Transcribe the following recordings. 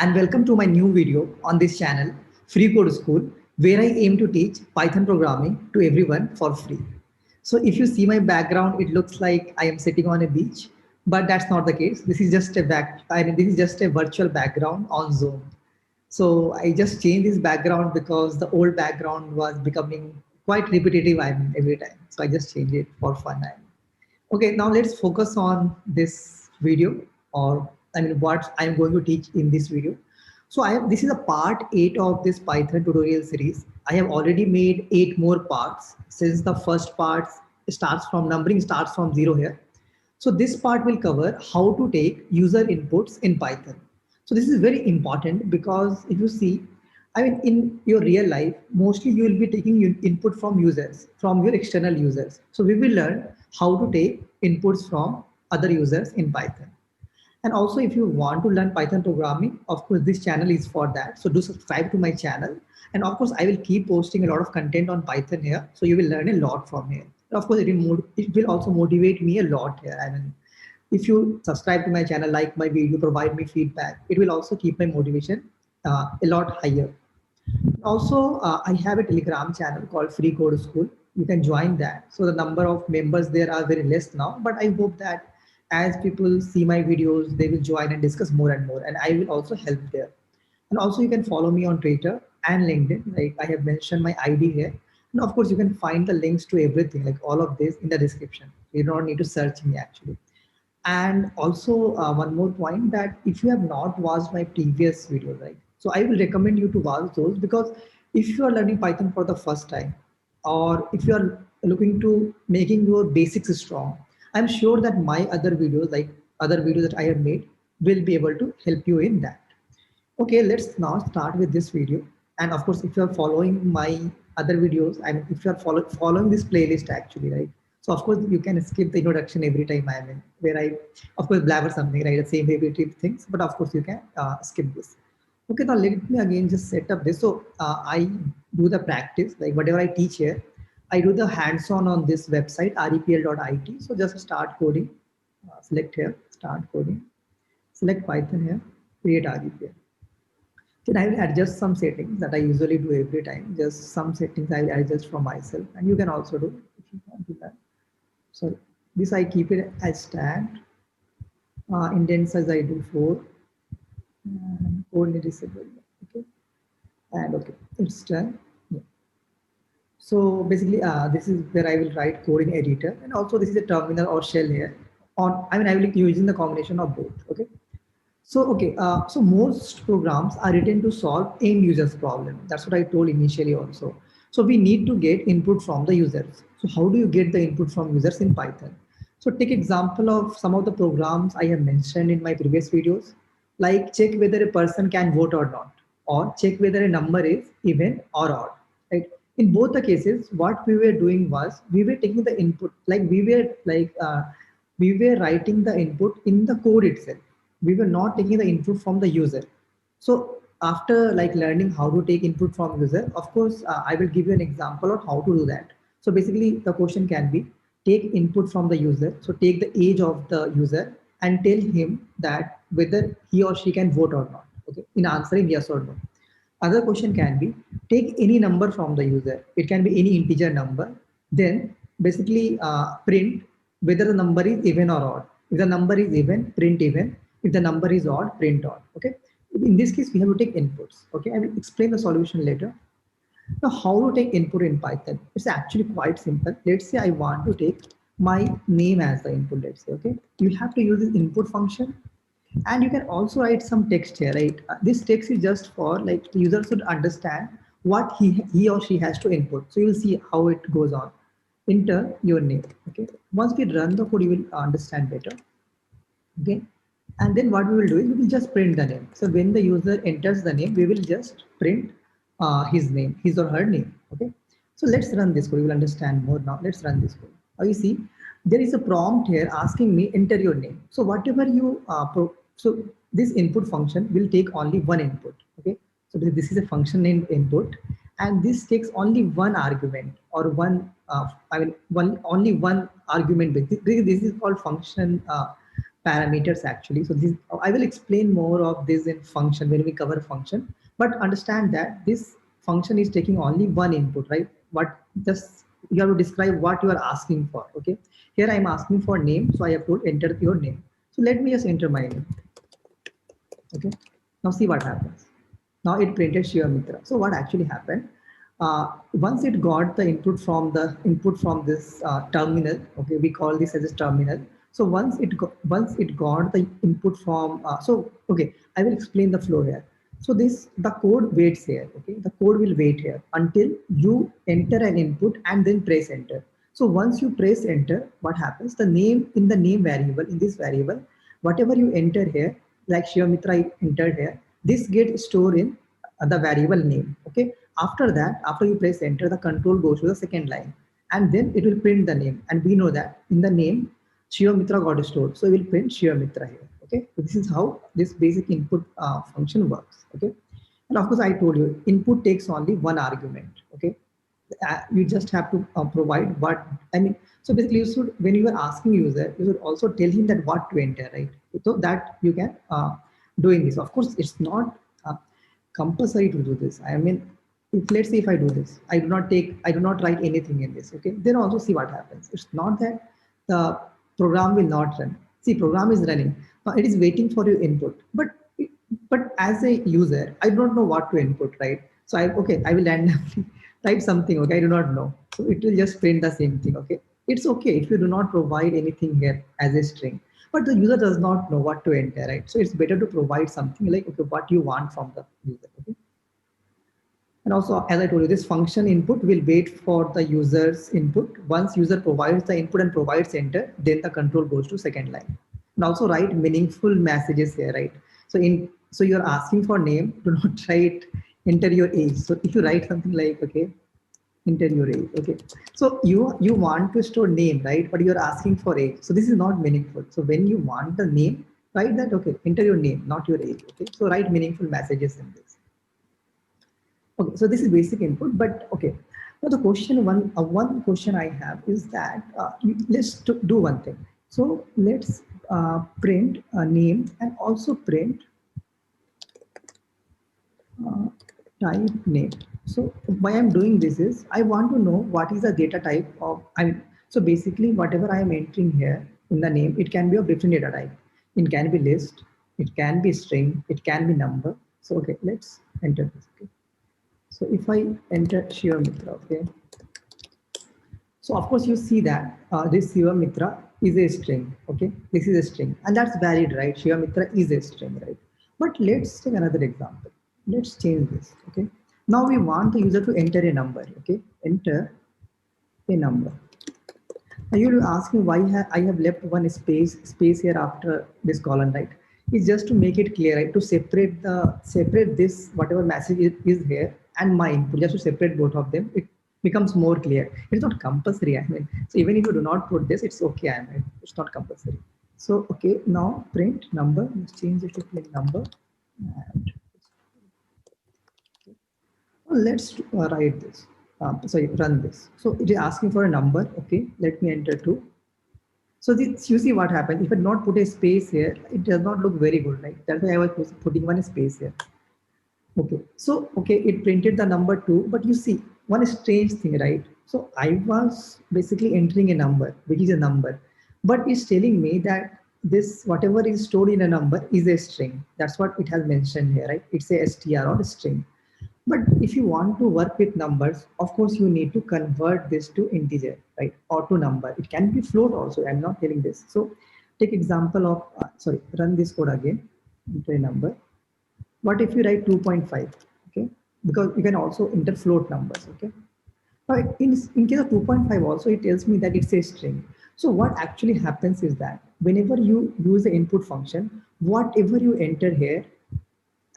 and welcome to my new video on this channel, Free Code School, where I aim to teach Python programming to everyone for free. So if you see my background, it looks like I am sitting on a beach, but that's not the case. This is just this is just a virtual background on Zoom. So I just changed this background because the old background was becoming quite repetitive every time. So I just changed it for fun. Okay, now let's focus on this video, or what I'm going to teach in this video. So this is a part 8 of this Python tutorial series. I have already made 8 more parts since the first part starts from numbering starts from 0 here. So this part will cover how to take user inputs in Python. So this is very important because if you see, in your real life, mostly you will be taking input from users, from your external users. So we will learn how to take inputs from other users in Python. And also, if you want to learn Python programming, of course, this channel is for that. So do subscribe to my channel. And of course, I will keep posting a lot of content on Python here. So you will learn a lot from here. And of course, it will also motivate me a lot here. If you subscribe to my channel, like my video, provide me feedback, it will also keep my motivation a lot higher. Also, I have a Telegram channel called Free Code School. You can join that. So the number of members there are very less now, but I hope that as people see my videos, they will join and discuss more and more, and I will also help there. And also you can follow me on Twitter and LinkedIn. Like I have mentioned my ID here. And of course, you can find the links to everything, like all of this in the description. You don't need to search me actually. And also one more point, that if you have not watched my previous video, right? So I will recommend you to watch those, because if you are learning Python for the first time, or if you are looking to making your basics strong, I'm sure that my other videos, like other videos that I have made, will be able to help you in that. Okay, let's now start with this video. And of course, if you are following my other videos, and if you are following this playlist actually, right? So of course, you can skip the introduction every time I'm in, where I, of course, blabber something, right? The same repetitive things, but of course, you can skip this. Okay, now let me again just set up this. So I do the practice, like whatever I teach here, I do the hands-on on this website, repl.it. So just start coding, select here, start coding, select Python here, create REPL. Then I will adjust some settings that I usually do every time. Just some settings I will adjust for myself, and you can also do if you want to that. So this I keep it as stand. Indents as I do for, and only disable. Okay, and okay, it's done. Yeah. So basically, this is where I will write code in editor, and also this is a terminal or shell here. I will be using the combination of both. Okay. So, okay, so most programs are written to solve end users problem. That's what I told initially also. So we need to get input from the users. So how do you get the input from users in Python? So take example of some of the programs I have mentioned in my previous videos, like check whether a person can vote or not, or check whether a number is even or odd, right? In both the cases, what we were doing was we were taking the input, like we were writing the input in the code itself. We were not taking the input from the user. So after like learning how to take input from user, of course, I will give you an example of how to do that. So basically the question can be, take input from the user. So take the age of the user and tell him that whether he or she can vote or not. Okay, in answering yes or no. Other question can be, take any number from the user. It can be any integer number. Then basically print whether the number is even or odd. If the number is even, print even. If the number is odd, print odd. Okay. In this case, we have to take inputs. Okay. I will explain the solution later. Now, how to take input in Python? It's actually quite simple. Let's say I want to take my name as the input. Let's say, okay. You have to use this input function, and you can also write some text here, right? This text is just for like the user should understand what he or she has to input. So you'll see how it goes on. Enter your name. Okay. Once we run the code, you will understand better. Okay. And then what we will do is we will just print the name. So when the user enters the name, we will just print his name, his or her name. Okay. So let's run this code. You will understand more now. Let's run this code. Now you see, there is a prompt here asking me enter your name. So whatever you so this input function will take only one input. Okay. So this is a function named input, and this takes only one argument, or only one argument. This is called function. parameters actually. So this, I will explain more of this in function when we cover function, but understand that this function is taking only one input, right? What just you have to describe what you are asking for. Okay, here I'm asking for name, so I have to enter your name. So let me just enter my name. Okay, now see what happens. Now it printed Shiva Mitra. So what actually happened? Once it got the input from this terminal, okay, we call this as a terminal. So once it got the input from okay, I will explain the flow here. So the code waits here. Okay, the code will wait here until you enter an input and then press enter. So once you press enter, what happens? The name in the name variable, in this variable, whatever you enter here, like Shiva Mitra I entered here, this gets stored in the variable name. Okay. After that, after you press enter, the control goes to the second line, and then it will print the name. And we know that in the name, Shiva Mitra got stored, so it will print Shiva Mitra here. Okay. So this is how this basic input function works. Okay. And of course, I told you, input takes only one argument. Okay. You just have to provide what I mean. So basically, you should, when you are asking user, you should also tell him that what to enter, right? So that you can doing this. Of course, it's not compulsory to do this. I mean, if let's say if I do this, I do not write anything in this. Okay, then also see what happens. It's not that the program will not run. See, program is running. It is waiting for your input, but as a user, I don't know what to input, right? So I will randomly type something. Okay, I do not know, so it will just print the same thing. Okay, it's okay if you do not provide anything here as a string, but the user does not know what to enter, right? So it's better to provide something like, okay, what you want from the user. Okay. And also, as I told you, this function input will wait for the user's input. Once user provides the input and provides enter, then the control goes to second line. And also write meaningful messages here, right? So you're asking for name, do not write enter your age. So if you write something like, okay, enter your age, okay. So you want to store name, right? But you're asking for age. So this is not meaningful. So when you want the name, write that, okay, enter your name, not your age. Okay. So write meaningful messages in this. Okay, so this is basic input, but okay. Now the question one question I have is that let's do one thing. So let's print a name and also print type name. So why I'm doing this is I want to know what is the data type of so basically whatever I am entering here in the name, it can be of different data type. It can be list, it can be string, it can be number. So okay, let's enter this. Okay. So if I enter Shiva Mitra, okay. So of course you see that this Shiva Mitra is a string, okay. This is a string and that's valid, right? Shiva Mitra is a string, right? But let's take another example. Let's change this, okay. Now we want the user to enter a number, okay. Enter a number. Now you will ask me why I have left one space here after this colon, right? It's just to make it clear, right? To separate this whatever message is here and my input, just to separate both of them. It becomes more clear. It's not compulsory. I mean, so even if you do not put this, it's okay. I mean, it's not compulsory. So okay, now print number. Let's change it to print number. And let's write this. Sorry, run this. So it is asking for a number. Okay, let me enter 2. So this, you see what happens. If I not put a space here, it does not look very good, right? That's why I was putting one space here. Okay, so okay, it printed the number 2, but you see one strange thing, right? So I was basically entering a number, which is a number, but it's telling me that this whatever is stored in a number is a string. That's what it has mentioned here, right? It's a str or a string. But if you want to work with numbers, of course, you need to convert this to integer, right? Or to number. It can be float also. I'm not telling this. So take example of, run this code again into a number. What if you write 2.5? Okay, because you can also enter float numbers. Okay. Now in case of 2.5 also, it tells me that it's a string. So what actually happens is that whenever you use the input function, whatever you enter here,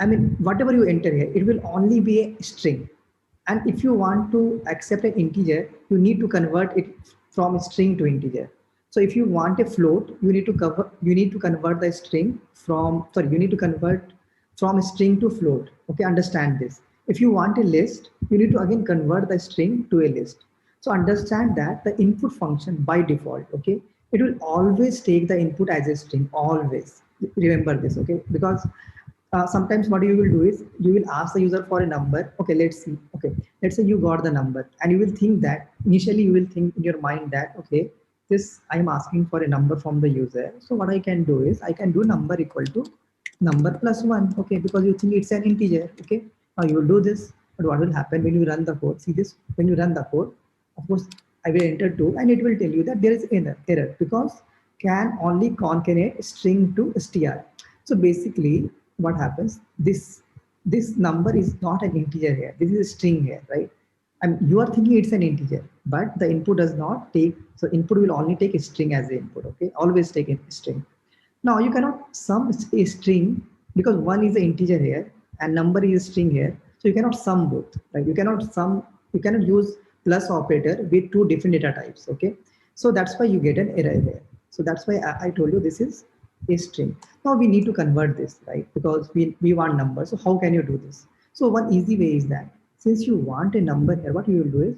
I mean, whatever you enter here, it will only be a string. And if you want to accept an integer, you need to convert it from string to integer. So if you want a float, you need to convert the string from, you need to convert from string to float. Okay, understand this. If you want a list, you need to again convert the string to a list. So understand that the input function by default, okay, it will always take the input as a string, always. Remember this, okay? Because sometimes what you will do is you will ask the user for a number. Okay, let's see. Okay, let's say you got the number, and you will think that initially you will think in your mind that, okay, this I'm asking for a number from the user. So what I can do is I can do number equal to number plus one. Okay, because you think it's an integer. Okay, now you will do this, but what will happen when you run the code? See this, when you run the code, of course, I will enter 2 and it will tell you that there is error because can only concatenate string to str. So basically what happens, this number is not an integer here. This is a string here, right? And you are thinking it's an integer, but the input does not take, so input will only take a string as the input, okay? Always take a string. Now you cannot sum a string because one is an integer here and number is a string here. So you cannot sum both, right? You cannot use plus operator with two different data types, okay? So that's why you get an error here. So that's why I told you this is a string. Now we need to convert this, right? Because we want numbers. So how can you do this? So one easy way is that since you want a number here, what you will do is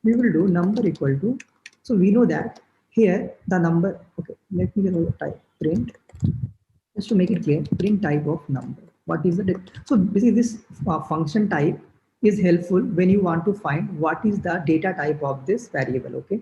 we will do number equal to, so we know that here the number, okay, let me just type print, just to make it clear, print type of number. What is the, so basically this function type is helpful when you want to find what is the data type of this variable, okay?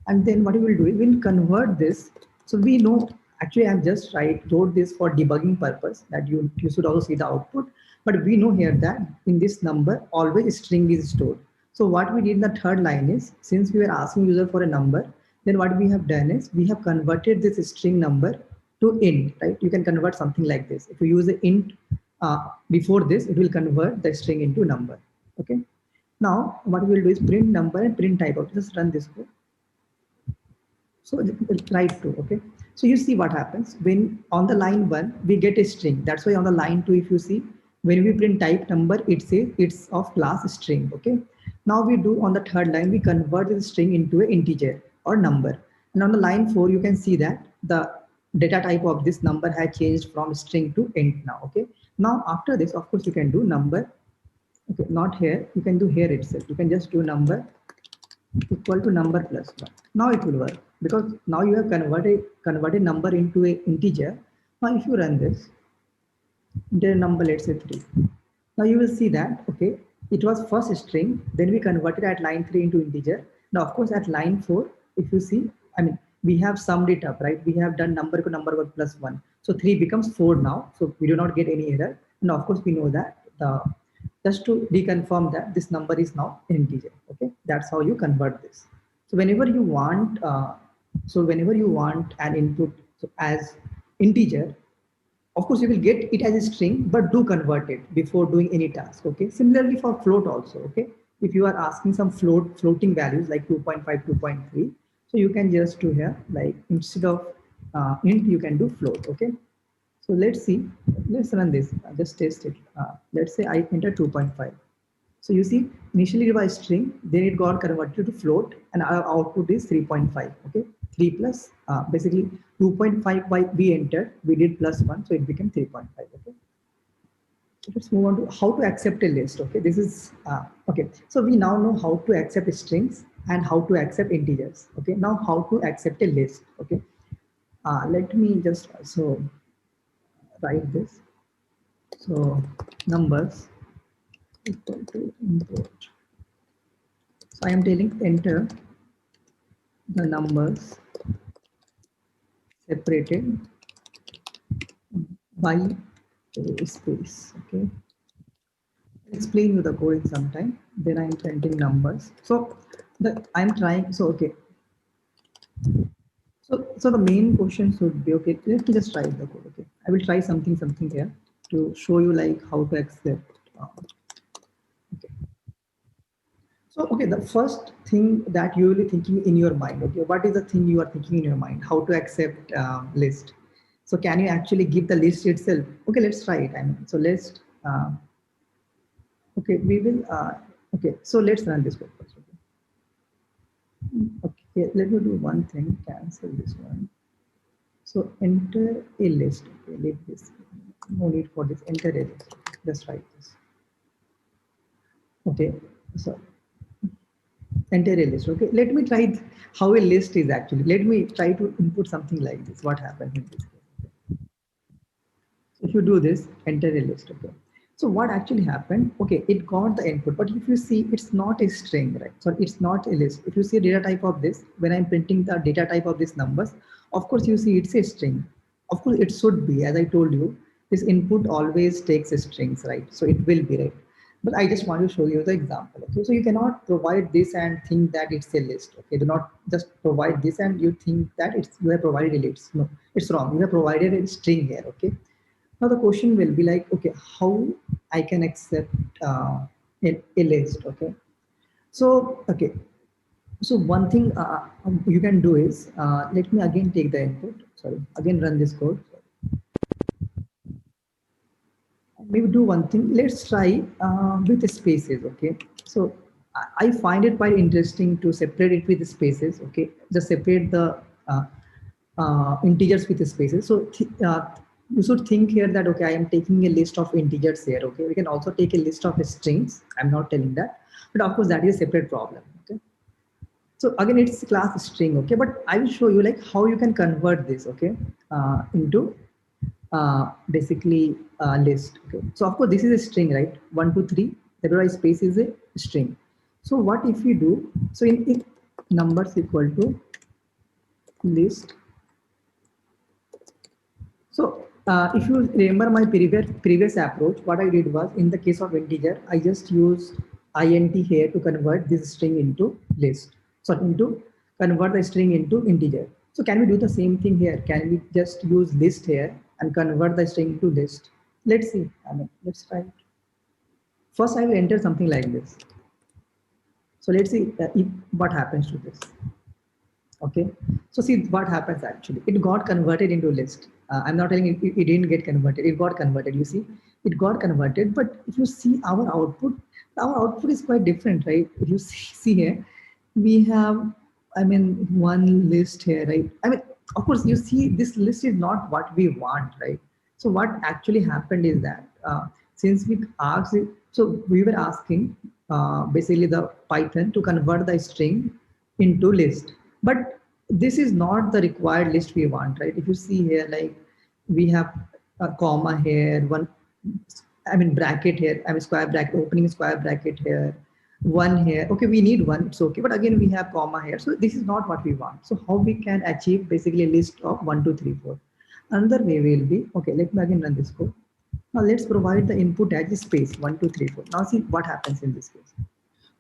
And then what we will do is we'll convert this. So we know, actually I'm just wrote this for debugging purpose that you should also see the output. But we know here that in this number always string is stored. So what we did in the third line is, since we were asking user for a number, then what we have done is we have converted this string number to int, right? You can convert something like this. If you use the int before this, it will convert the string into number, okay? Now what we will do is print number and print type of, just run this code. So write 2, okay? So you see what happens when on the line 1, we get a string. That's why on the line 2, if you see, when we print type number, it says it's of class string, okay? Now we do on the third line, we convert the string into an integer or number. And on the line 4, you can see that the data type of this number has changed from string to int now, okay? Now after this, of course, you can do number, okay, not here, you can do here itself. You can just do number equal to number plus 1. Now it will work because now you have converted number into an integer. Now if you run this, the number, let's say 3. Now you will see that, okay, it was first string, then we converted at line 3 into integer. Now of course at line 4, if you see, I mean, we have summed it up, right? We have done number to number 1 plus 1. So 3 becomes 4 now. So we do not get any error. And of course we know that just to reconfirm that this number is now an integer, okay? That's how you convert this. So whenever you want, an input as integer, of course you will get it as a string, but do convert it before doing any task, okay? Similarly for float also, okay? If you are asking some floating values like 2.5, 2.3, so you can just do here, like instead of int, you can do float, okay? So let's see, let's run this, just test it. Let's say I enter 2.5. So you see, initially it was string, then it got converted to float, and our output is 3.5, okay? 3 plus, basically 2.5 by we entered, we did plus 1, so it became 3.5, okay? So let's move on to how to accept a list, okay? This is, okay. So we now know how to accept strings and how to accept integers, okay? Now how to accept a list, okay? Let me just also write this. So numbers equal to import. So I am telling enter the numbers separated by a space, okay? I'll explain you the code in some time. Then I'm printing numbers. So I'm trying, so okay. So the main question should be, okay, let me just write the code, okay? I will try something here to show you like how to accept. Okay. So, okay, the first thing that you will be thinking in your mind, okay, what is the thing you are thinking in your mind? How to accept list? So can you actually give the list itself? Okay, let's try it. I mean, so let's, okay, we will, okay, so let's run this code first. Okay, let me do one thing, cancel this one. So enter a list, okay, leave this, no need for this, enter a list, just write this. Okay, so Enter a list. Okay, let me try how a list is actually. Let me try to input something like this. What happens in this case? If you do this, enter a list. Okay, so what actually happened? Okay, it got the input, but if you see, it's not a string, right? So it's not a list. If you see data type of this, when I'm printing the data type of these numbers, of course you see it's a string. Of course it should be, as I told you, this input always takes strings, right? So it will be, right? But I just want to show you the example. Okay, so you cannot provide this and think that it's a list. Okay, do not just provide this and you think that it's you have provided a list. No, it's wrong. You have provided a string here. Okay, now the question will be like, okay, how I can accept a list? Okay, so okay, so one thing you can do is let me again take the input. Sorry, again run this code. Maybe do one thing. Let's try with the spaces. Okay, so I find it quite interesting to separate it with the spaces. Okay, just separate the integers with the spaces. So you should think here that okay, I am taking a list of integers here. Okay, we can also take a list of strings. I'm not telling that, but of course that is a separate problem. Okay, so again it's class string. Okay, but I will show you like how you can convert this. Okay, into basically list. Okay, so of course this is a string, right? 1 2 3, every space is a string. So what if we do, so in numbers equal to list. So if you remember my previous approach, what I did was in the case of integer, I just used int here to convert this string into list. So into convert the string into integer. So can we do the same thing here? Can we just use list here and convert the string into list? Let's see. I mean, let's try it. First, I will enter something like this. So let's see what happens to this. Okay, so see what happens actually. It got converted into list. I'm not telling it didn't get converted. It got converted. You see, it got converted. But if you see our output is quite different, right? If you see here, we have, I mean, one list here, right? I mean, of course, you see this list is not what we want, right? So what actually happened is that since we asked it, so we were asking basically the Python to convert the string into list, but this is not the required list we want, right? If you see here, like we have a comma here, one, I mean bracket here, I mean square bracket, opening square bracket here, one here. Okay, we need one, it's okay, but again we have comma here. So this is not what we want. So how we can achieve basically a list of 1 2 3 4? Another way will be, okay, let me again run this code. Now let's provide the input as a space 1 2 3 4. Now see what happens in this case.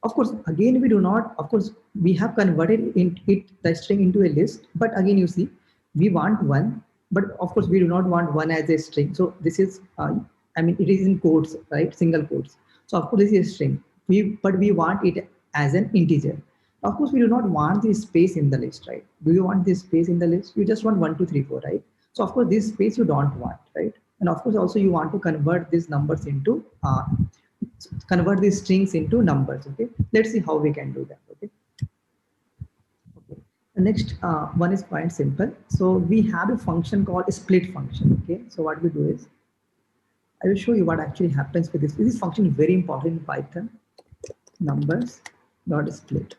Of course, again, we do not, of course, we have converted the string into a list, but again, you see, we want one, but of course, we do not want one as a string. So this is, I mean, it is in quotes, right? Single quotes. So of course, this is a string, but we want it as an integer. Of course, we do not want this space in the list, right? Do you want this space in the list? You just want 1 2 3 4, right? So of course, this space you don't want, right? And of course, also you want to convert these numbers into convert these strings into numbers. Okay, let's see how we can do that. Okay, okay. The next one is quite simple. So we have a function called a split function. Okay, so what we do is I will show you what actually happens with this. This function is very important in Python. Numbers dot split.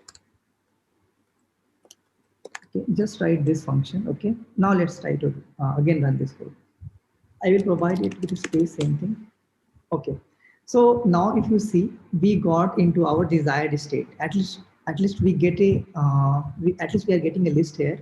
Okay, just write this function. Okay, now let's try to again run this code. I will provide it with a space, same thing. Okay, so now if you see, we got into our desired state. At least we get a at least we are getting a list here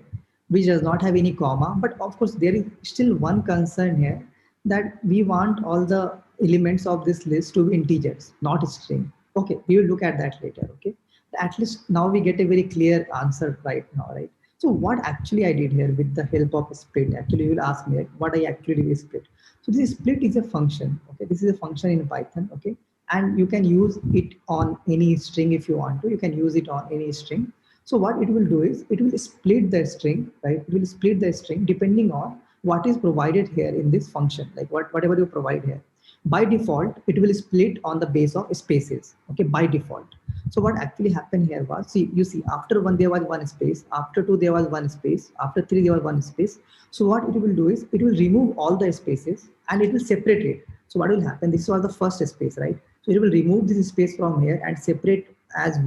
which does not have any comma. But of course there is still one concern here, that we want all the elements of this list to be integers, not string. Okay, we will look at that later. Okay, at least now we get a very clear answer right now, right? So what actually I did here with the help of a split, actually you will ask me like, what I actually did is split. So this split is a function. Okay, this is a function in Python. Okay, and you can use it on any string if you want to. You can use it on any string. So what it will do is it will split the string, right? It will split the string depending on what is provided here in this function, like whatever you provide here. By default, it will split on the base of spaces. Okay, by default. So what actually happened here was, see, you see, after one there was one space, after two there was one space, after three there was one space. So what it will do is it will remove all the spaces and it will separate it. So what will happen? This was the first space, right? So it will remove this space from here and separate as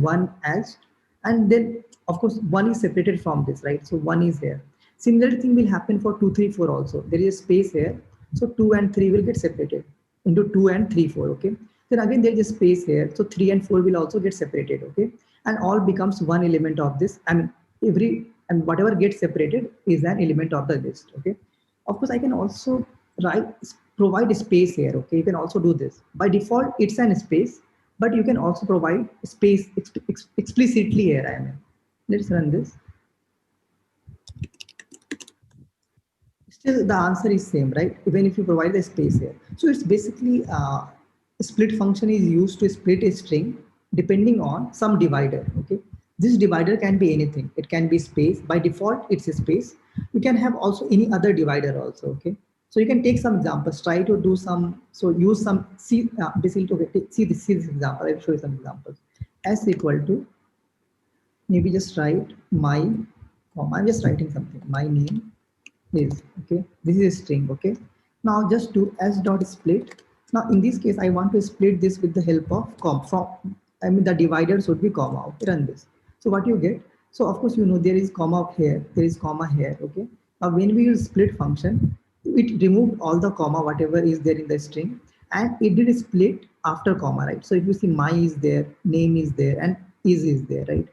And then of course one is separated from this, right? So one is here. Similar thing will happen for 2 3 4 also. There is a space here, so 2 and 3 will get separated into 2 and 3 4. Okay, then again there is a space here, so 3 and 4 will also get separated. Okay, and all becomes one element of this. I mean every, and whatever gets separated is an element of the list. Okay, of course I can also write, provide space here. Okay, you can also do this. By default it's an space, but you can also provide space explicitly here. I mean, let's run this. Still the answer is same, right? Even if you provide the space here. So it's basically split function is used to split a string depending on some divider. Okay, this divider can be anything. It can be space. By default it's a space. You can have also any other divider also. Okay, so you can take some examples, try to do some, so use some, see basically, okay, see this example. I'll show you some examples. S equal to, maybe just write my, I'm just writing something, my name is, okay, this is a string. Okay, now just do s dot split. Now in this case I want to split this with the help of from, I mean the divider should be comma. Okay, run this. So what you get, so of course you know there is comma here, there is comma here. Okay, now when we use split function, it removed all the comma whatever is there in the string, and it did split after comma, right? So if you see my is there, name is there, and is there, right?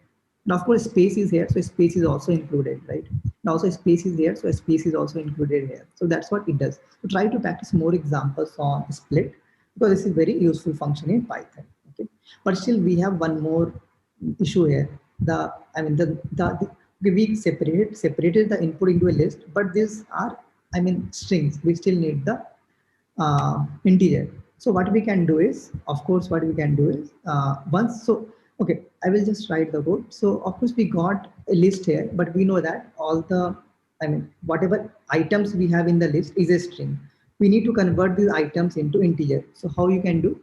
Now, of course, space is here, so space is also included, right? Now, also space is here, so space is also included here. So that's what it does. So try to practice more examples on split, because this is very useful function in Python. Okay, but still we have one more issue here. The, I mean we separated the input into a list, but these are, I mean, strings. We still need the integer. So what we can do is, of course, what we can do is once, so okay, I will just write the code. So of course we got a list here, but we know that all the, I mean, whatever items we have in the list is a string. We need to convert these items into integer. So how you can do?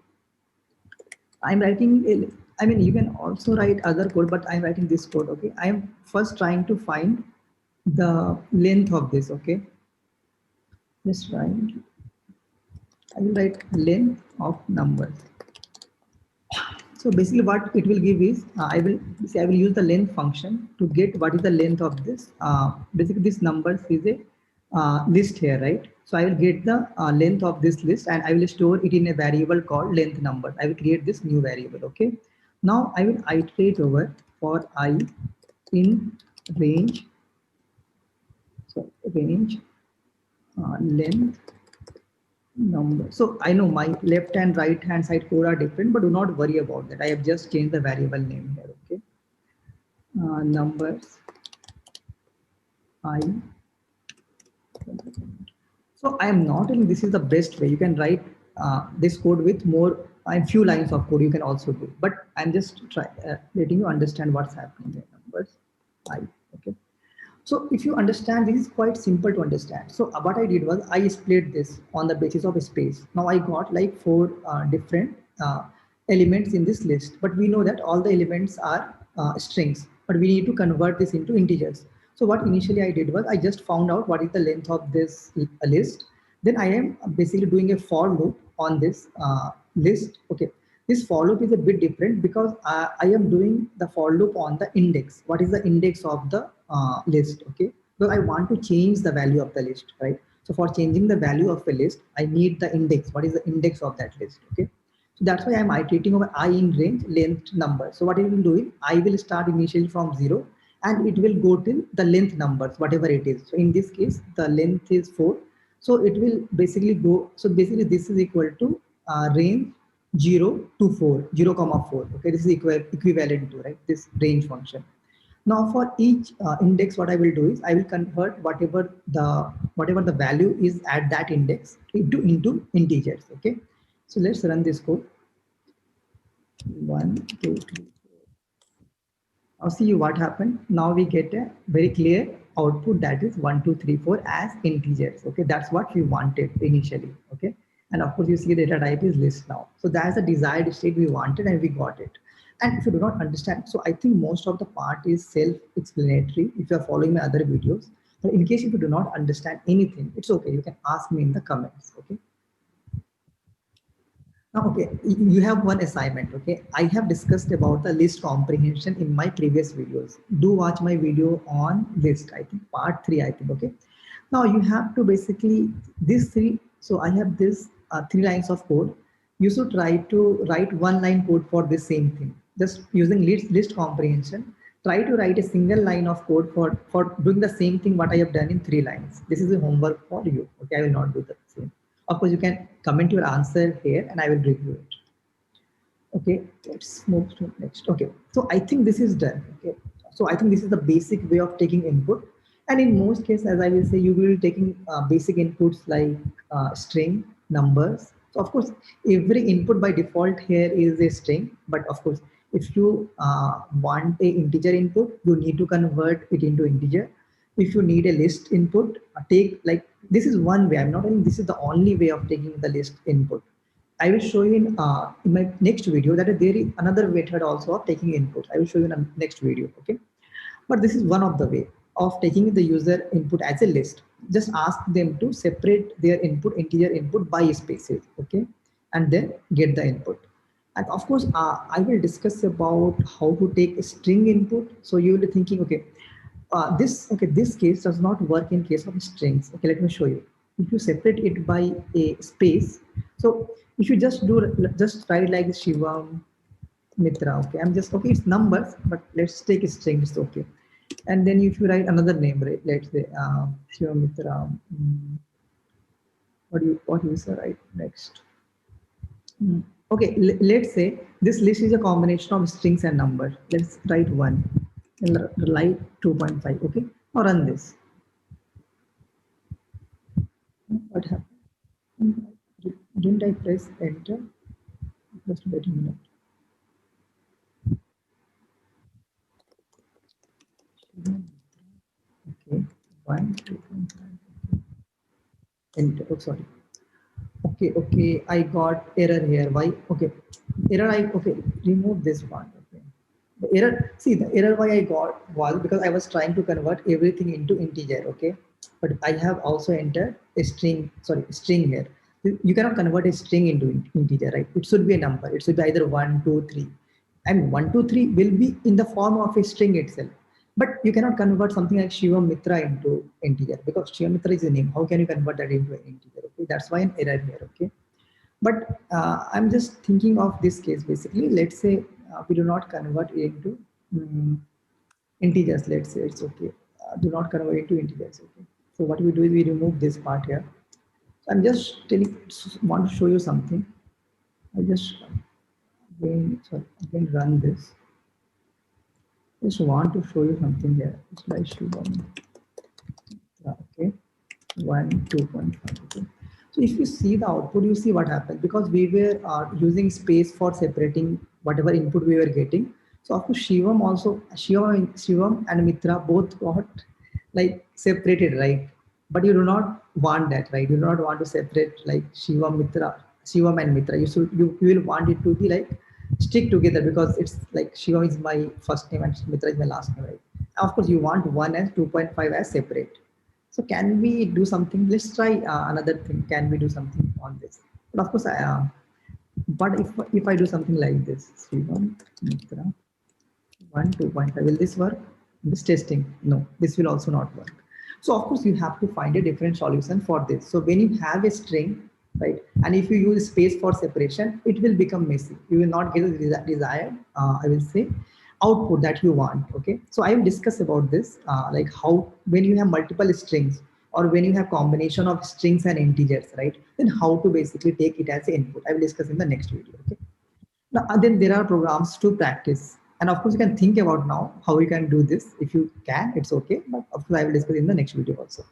I'm writing, I mean, you can also write other code, but I'm writing this code. Okay, I am first trying to find the length of this. Okay, just write, I will write length of numbers. So basically what it will give is, I will use the length function to get what is the length of this. Basically this numbers is a list here, right? So I will get the length of this list, and I will store it in a variable called length number. I will create this new variable. Okay. Now I will iterate over for I in range. So range length number. So I know my left and right hand side code are different, but do not worry about that. I have just changed the variable name here. Okay. Numbers I. So I am not telling this is the best way. You can write this code with more, few lines of code you can also do, but I'm just letting you understand what's happening here. Numbers I. Okay. So if you understand, this is quite simple to understand. So what I did was I split this on the basis of a space. Now I got like 4 different elements in this list, but we know that all the elements are strings, but we need to convert this into integers. So what initially I did was I just found out what is the length of this list. Then I am basically doing a for loop on this list. Okay. This for loop is a bit different because I am doing the for loop on the index. What is the index of the list? Okay, so I want to change the value of the list, right? So for changing the value of a list, I need the index. What is the index of that list? Okay, so that's why I'm iterating over I in range length number. So what it will do is I will start initially from 0, and it will go till the length numbers, whatever it is. So in this case, the length is 4. So it will basically go. So basically, this is equal to range 0 to 4, 0 comma 4. Okay, this is equivalent to, right, this range function. Now for each index, what I will do is I will convert whatever the value is at that index into integers. Okay, so let's run this code. 1 2 3. Now see what happened. Now we get a very clear output, that is 1 2 3 4 as integers. Okay, that's what we wanted initially. Okay, and of course you see the data type is list now. So that's the desired state we wanted, and we got it. And if you do not understand, so I think most of the part is self-explanatory if you are following my other videos. But in case if you do not understand anything, it's okay. You can ask me in the comments. Okay. Now, okay, you have one assignment, okay? I have discussed about the list comprehension in my previous videos. Do watch my video on list, I think part 3, I think, okay? Now you have to basically, this three, so I have this 3 lines of code. You should try to write 1 line code for the same thing. Just using list comprehension, try to write a single line of code for doing the same thing what I have done in 3 lines. This is a homework for you, okay? I will not do the same. Of course, you can comment your answer here and I will review it. Okay, let's move to next. Okay, so I think this is done. Okay, so I think this is the basic way of taking input. And in most cases, as I will say, you will be taking basic inputs like string, numbers. So of course, every input by default here is a string. But of course, if you want a integer input, you need to convert it into integer. If you need a list input, take like this is one way. I'm not saying this is the only way of taking the list input. I will show you in my next video that there is another method also of taking input. I will show you in the next video, okay? But this is one of the way of taking the user input as a list. Just ask them to separate their input, integer input by spaces, okay? And then get the input. And of course, I will discuss about how to take a string input. So you will be thinking, okay, this case does not work in case of strings. Okay, let me show you. If you separate it by a space, so if you just write like Shivam Mitra, okay, I'm just okay, it's numbers, but let's take a string, it's okay. And then if you write another name, right, let's say Shivam Mitra, what you say right next? Okay, let's say this list is a combination of strings and numbers. Let's write one and write 2.5. Okay, now run this. What happened? Didn't I press enter? Just wait a minute. Okay, 1, 2.5. Enter. Oh, sorry. Okay. I got error here. Why? Okay, error. Okay. Remove this one. Okay. The error. See, the error why I got was because I was trying to convert everything into integer. Okay, but I have also entered a string. Sorry, string here. You cannot convert a string into integer, right? It should be a number. It should be either 1, 2, 3, and 1, 2, 3 will be in the form of a string itself. But you cannot convert something like Shiva Mitra into integer because Shiva Mitra is a name. How can you convert that into an integer? Okay, that's why an error here. Okay, but I'm just thinking of this case basically. Let's say we do not convert it into integers. Let's say it's okay. Do not convert it into integers. Okay. So what we do is we remove this part here. So I'm just want to show you something. I just again run this. Just want to show you something here. It's like Shubham. Okay, 1, 2.5. Okay. So if you see the output, you see what happened because we were using space for separating whatever input we were getting. So of course, Shivam and Mitra both got like separated, right? But you do not want that, right? You do not want to separate like Shivam and Mitra. You will want it to be like stick together because it's like Shivam is my first name and Mitra is my last name, right? Of course, you want 1 and 2.5 as separate. So can we do something? Let's try another thing. Can we do something on this? But of course, but if I do something like this, C1, Mitra, 1, 2.5, will this work? This testing? No, this will also not work. So of course, you have to find a different solution for this. So when you have a string, right, and if you use space for separation, it will become messy. You will not get the desired, I will say, output that you want. Okay, so I will discuss about this, like how when you have multiple strings or when you have combination of strings and integers, right, then how to basically take it as input. I will discuss in the next video. Okay, now then there are programs to practice, and of course you can think about now how you can do this. If you can, it's okay, but of course I will discuss in the next video also.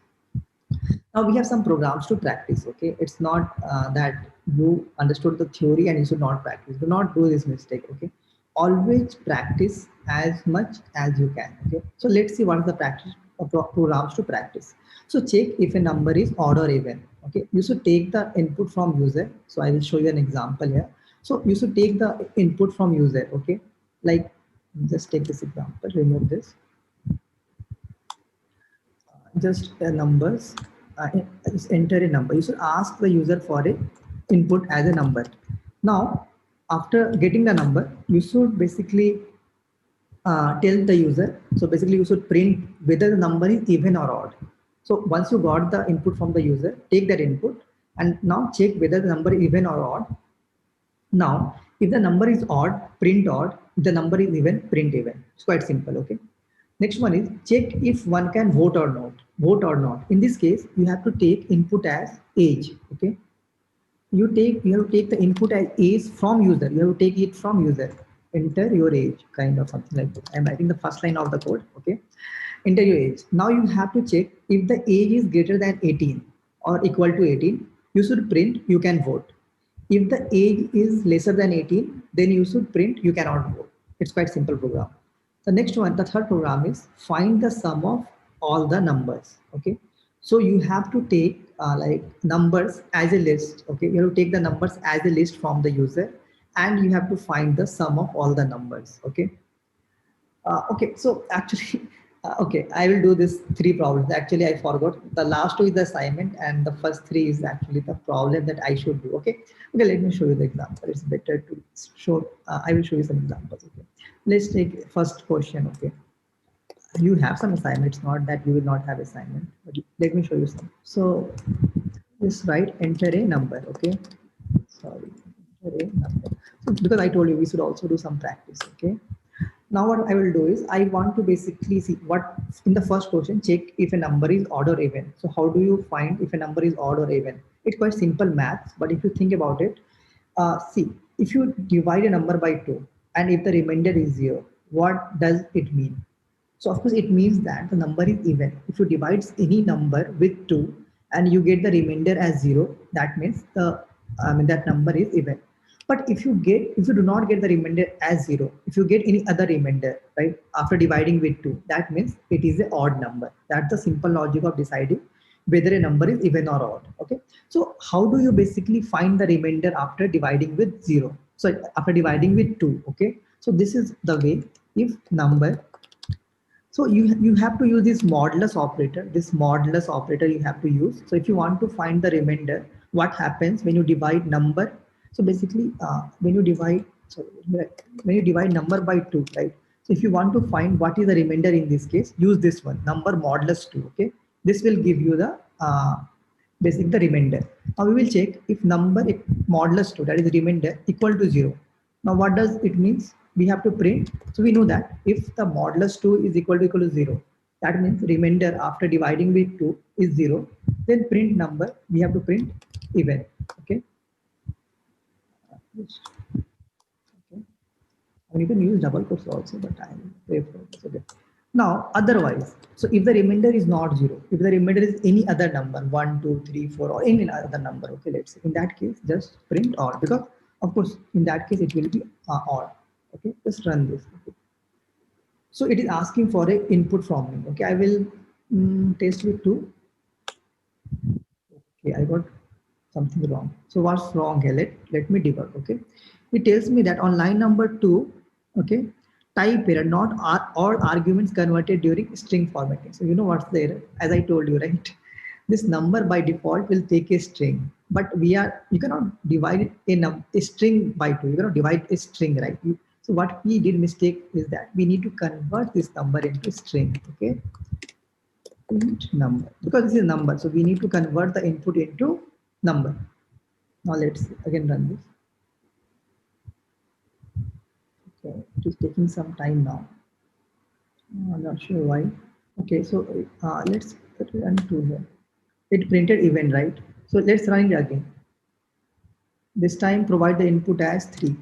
Now we have some programs to practice. Okay, it's not that you understood the theory and you should not practice. Do not do this mistake. Okay, always practice as much as you can. Okay, so let's see what is the practice programs to practice. So check if a number is odd or even. Okay, you should take the input from user. So I will show you an example here. So you should take the input from user. Okay, like just take this example, remove this, just numbers, just enter a number. You should ask the user for a input as a number. Now, after getting the number, you should basically tell the user. So basically you should print whether the number is even or odd. So once you got the input from the user, take that input and now check whether the number is even or odd. Now, if the number is odd, print odd. If the number is even, print even. It's quite simple, okay? Next one is check if one can vote or not. Vote or not. In this case, you have to take input as age, okay? You have to take the input as age from user. You have to take it from user. Enter your age, kind of something like that. I'm writing the first line of the code, okay? Enter your age. Now you have to check if the age is greater than 18 or equal to 18. You should print you can vote. If the age is lesser than 18, then you should print you cannot vote. It's quite simple program. The next one, the third program is find the sum of all the numbers, okay? So you have to take like numbers as a list, okay? You have to take the numbers as a list from the user and you have to find the sum of all the numbers, okay? Okay, so actually, okay, I will do this three problems. Actually, I forgot. The last two is the assignment and the first three is actually the problem that I should do, okay? Okay, let me show you the example. It's better to show, I will show you some examples, okay? Let's take first question, okay? You have some assignment. It's not that you will not have assignment, but let me show you some. So just write enter a number, okay? Sorry, enter a number. So because I told you we should also do some practice, okay? Now what I will do is I want to basically see what in the first question, check if a number is odd or even. So how do you find if a number is odd or even? It's quite simple maths, but if you think about it, see, if you divide a number by 2 and if the remainder is 0, what does it mean? So of course it means that the number is even. If you divide any number with 2 and you get the remainder as 0, that means that number is even. But if you do not get the remainder as 0, if you get any other remainder, right, after dividing with 2, that means it is an odd number. That's the simple logic of deciding whether a number is even or odd, okay? So how do you basically find the remainder after dividing with 0? So after dividing with 2, okay? So this is the way. If number, so you have to use this modulus operator. This modulus operator you have to use. So if you want to find the remainder, what happens when you divide number? So basically, when you divide number by 2, right? So if you want to find what is the remainder in this case, use this one, number modulus 2. Okay, this will give you the the remainder. Now we will check if number modulus 2, that is remainder, equal to 0. Now what does it means? We have to print. So we know that if the modulus 2 is equal to 0, that means remainder after dividing with 2 is 0. Then print number, we have to print even. Okay. Okay. And you can use double quotes also, but I will prefer this. Okay. Now, otherwise, so if the remainder is not 0, if the remainder is any other number, 1, 2, 3, 4, or any other number, okay, let's say, in that case, just print odd, because of course, in that case, it will be odd. Okay, just run this. Okay. So it is asking for a input from me. Okay, I will test with 2. Okay, I got something wrong. So what's wrong here? Let me debug. Okay, it tells me that on line number 2, okay, type error, not all arguments converted during string formatting. So you know what's the error? As I told you, right? This number by default will take a string, but you cannot divide a string by 2. You cannot divide a string, right? So what we did mistake is that we need to convert this number into string. Okay, int number, because this is a number, so we need to convert the input into number. Now let's again run this. Okay, it is taking some time now. I'm not sure why. Okay, so let's run 2 here. It printed even, right? So let's run it again. This time provide the input as 3,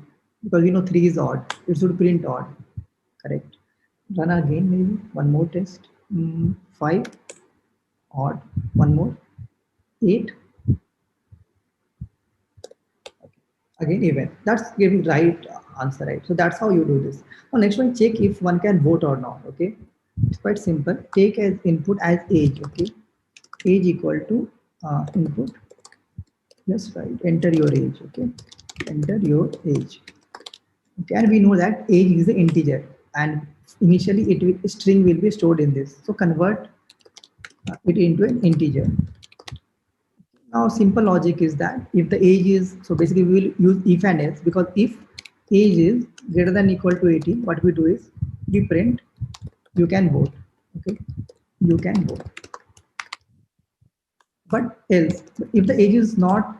because we know 3 is odd. It should print odd, correct? Run again, maybe one more test. 5 odd, one more, 8. Again even. That's giving right answer, right? So that's how you do this. Now next one, check if one can vote or not. Okay, it's quite simple. Take as input as age. Okay, age equal to input. Yes, right. Enter your age. Okay, enter your age. Okay, and we know that age is the integer, and initially string will be stored in this. So convert it into an integer. Now, simple logic is that if the age is, so basically we will use if and else, because if age is greater than equal to 18, what we do is we print you can vote. Okay, you can vote. But else, if the age is not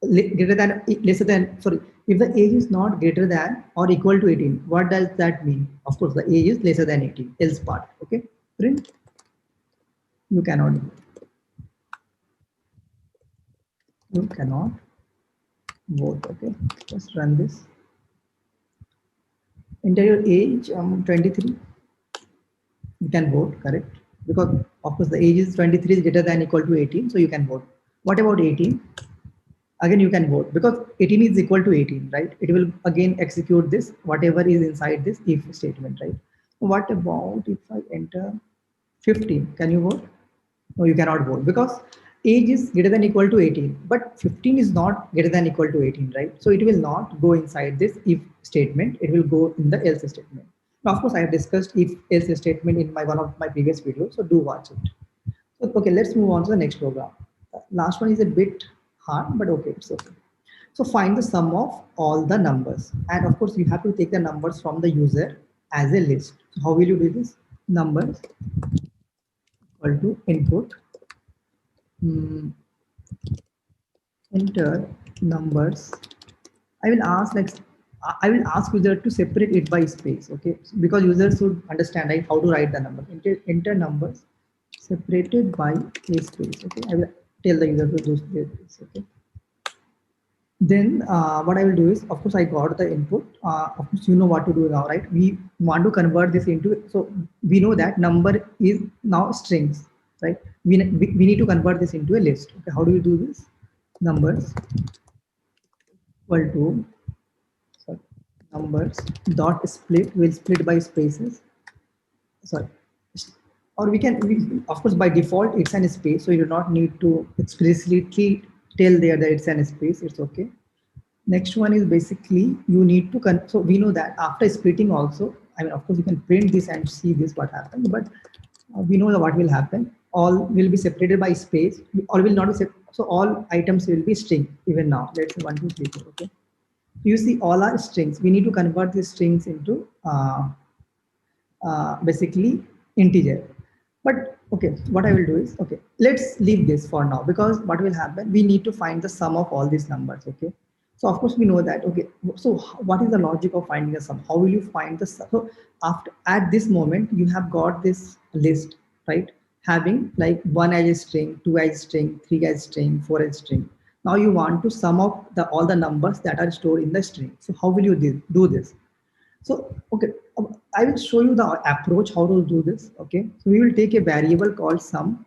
greater than, lesser than, sorry, if the age is not greater than or equal to 18, what does that mean? Of course, the age is lesser than 18, else part. Okay, print you cannot vote. You cannot vote. Okay, just run this. Enter your age, 23. You can vote, correct? Because of course the age is 23 is greater than equal to 18, so you can vote. What about 18? Again, you can vote because 18 is equal to 18, right? It will again execute this, whatever is inside this if statement, right? What about if I enter 15? Can you vote? No, you cannot vote because age is greater than equal to 18, but 15 is not greater than equal to 18, right? So it will not go inside this if statement, it will go in the else statement. Now, of course, I have discussed if else statement in my one of my previous videos, so do watch it. So, okay, let's move on to the next program. Last one is a bit hard, but okay, it's okay. So find the sum of all the numbers. And of course, you have to take the numbers from the user as a list. So how will you do this? Numbers equal to input. Enter numbers. I will ask like I will ask user to separate it by space, okay? Because users should understand right how to write the number. Enter numbers separated by a space, okay? I will tell the user to do this, okay? Then what I will do is, of course, I got the input. Of course, you know what to do now, right? We want to convert this into, so we know that number is now strings, right? We need to convert this into a list. Okay, how do we do this? Numbers equal to, sorry, numbers dot split, will split by spaces. Sorry, or of course, by default, it's an space, so you do not need to explicitly tell there that it's an space. It's okay. Next one is basically you need to, so we know that after splitting also, I mean, of course, you can print this and see this what happens, but we know that what will happen. All will be separated by space. All will not be so all items will be string even now. Let's say 1, 2, 3, 4. Okay. You see all are strings. We need to convert these strings into basically integer. But okay, what I will do is, okay, let's leave this for now because what will happen, we need to find the sum of all these numbers, okay? So of course we know that, okay, so what is the logic of finding the sum? How will you find the sum? So after, at this moment, you have got this list, right? Having like 1 as a string, 2 as a string, 3 as a string, 4 as a string. Now you want to sum up all the numbers that are stored in the string. So how will you do this? So, okay, I will show you the approach how to do this. Okay, so we will take a variable called sum.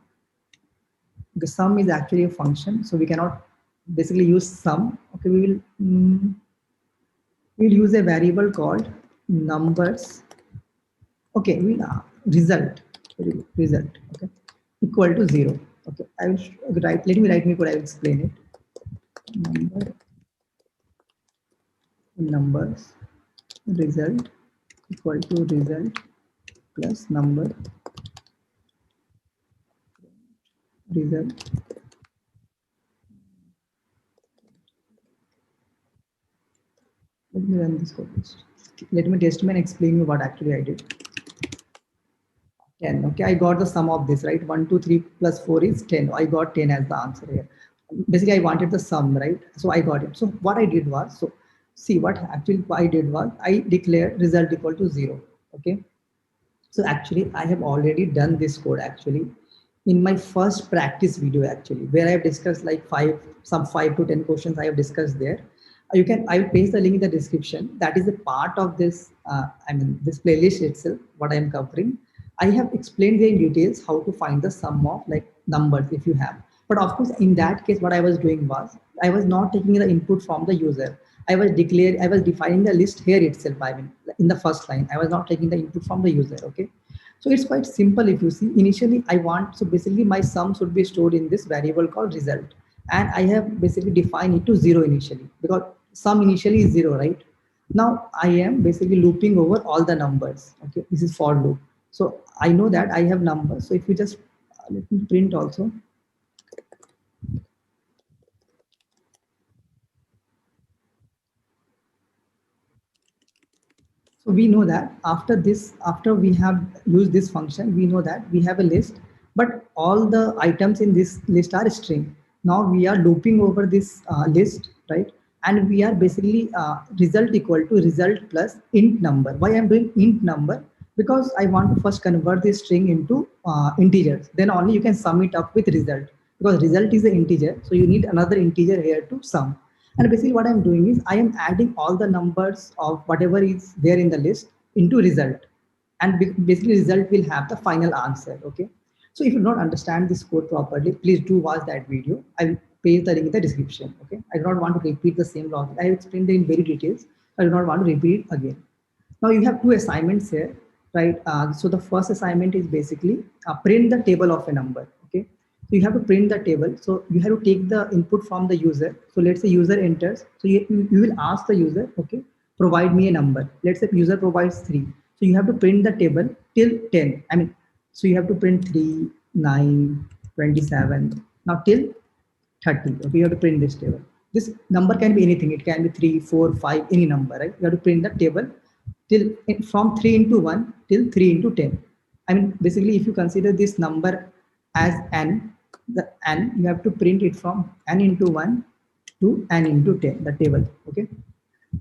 The sum is actually a function, so we cannot basically use sum. Okay, we'll use a variable called numbers. Okay, we'll result. Result. Okay, equal to 0. Okay, I will write. Let me write me code. I will explain it. Numbers result equal to result plus number result. Let me run this code. Let me test and explain you what actually I did. 10. Okay, I got the sum of this, right? 1, 2, 3 plus 4 is 10. I got 10 as the answer here. Basically, I wanted the sum, right? So I got it. So what I did was, so see what actually I did was I declared result equal to 0. Okay. So actually, I have already done this code actually in my first practice video actually, where I have discussed like some 5 to 10 questions I have discussed there. I will paste the link in the description. That is a part of this, I mean, this playlist itself, what I am covering. I have explained there in details how to find the sum of like numbers if you have. But of course, in that case, what I was doing was I was not taking the input from the user. I was defining the list here itself. I mean, in the first line, I was not taking the input from the user. Okay. So it's quite simple if you see. Initially, so basically my sum should be stored in this variable called result. And I have basically defined it to 0 initially because sum initially is 0, right? Now I am basically looping over all the numbers. Okay, this is for loop. So I know that I have numbers. So if you just let me print also. So we know that after we have used this function, we know that we have a list, but all the items in this list are string. Now we are looping over this list, right? And we are basically result equal to result plus int number. Why I'm doing int number? Because I want to first convert this string into integers. Then only you can sum it up with result, because result is an integer. So you need another integer here to sum. And basically what I'm doing is I am adding all the numbers of whatever is there in the list into result. And basically result will have the final answer, okay? So if you don't understand this code properly, please do watch that video. I will paste the link in the description, okay? I do not want to repeat the same logic. I have explained it in very details. I do not want to repeat it again. Now you have two assignments here, right? So the first assignment is basically print the table of a number, okay? So you have to print the table. So you have to take the input from the user. So let's say user enters. So you will ask the user, okay, provide me a number. Let's say user provides 3. So you have to print the table till 10. I mean, so you have to print 3, 9, 27. Now till 30. Okay, you have to print this table. This number can be anything. It can be 3, 4, 5, any number, right? You have to print the table till from 3 into 1 till 3 into 10. I mean, basically, if you consider this number as n, the n, you have to print it from n into 1 to n into 10, the table, okay?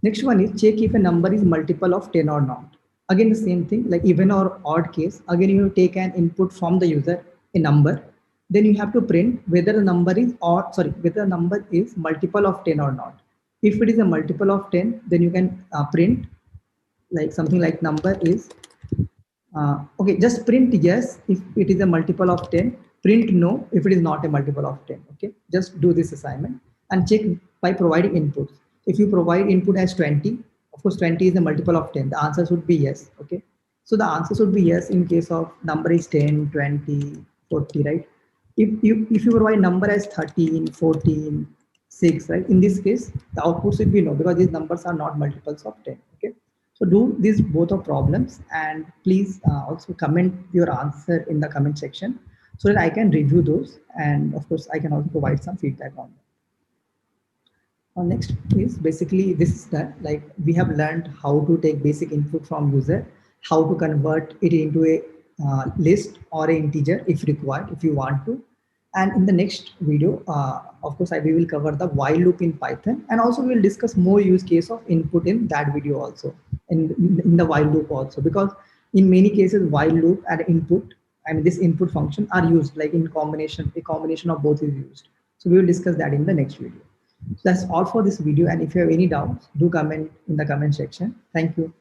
Next one is check if a number is multiple of 10 or not. Again, the same thing, like even or odd case, again, you take an input from the user, a number, then you have to print whether the number is whether the number is multiple of 10 or not. If it is a multiple of 10, then you can print like something like number is okay, just print yes if it is a multiple of 10, print no if it is not a multiple of 10. Okay, just do this assignment and check by providing inputs. If you provide input as 20, of course 20 is a multiple of 10, the answer should be yes. Okay, so the answer should be yes in case of number is 10, 20, 40, right? If you provide number as 13, 14, 6, right, in this case the output should be no, because these numbers are not multiples of 10. Okay, so do these both of problems, and please also comment your answer in the comment section so that I can review those, and of course I can also provide some feedback on them. Next is basically this is that, like, we have learned how to take basic input from user, how to convert it into a list or an integer if required, if you want to. And in the next video, of course, we will cover the while loop in Python, and also we will discuss more use case of input in that video also, in the while loop also, because in many cases while loop and input, I mean this input function are used like in combination, a combination of both is used. So we will discuss that in the next video. So that's all for this video, and if you have any doubts, do comment in the comment section. Thank you.